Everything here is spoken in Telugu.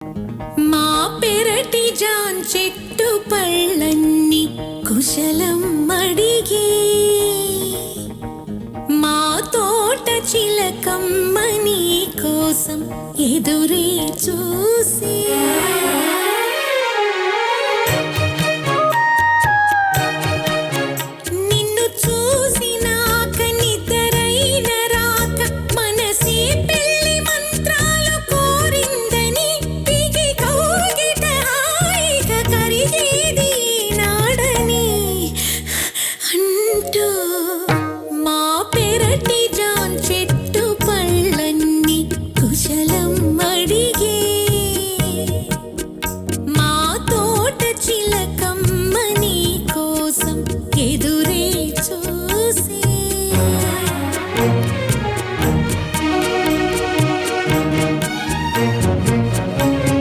మా పెరటి జాన్ చెట్టు పళ్ళన్ని కుశలం అడిగే, మా తోట చిలకమ్మ నీ కోసం ఎదురే చూసే.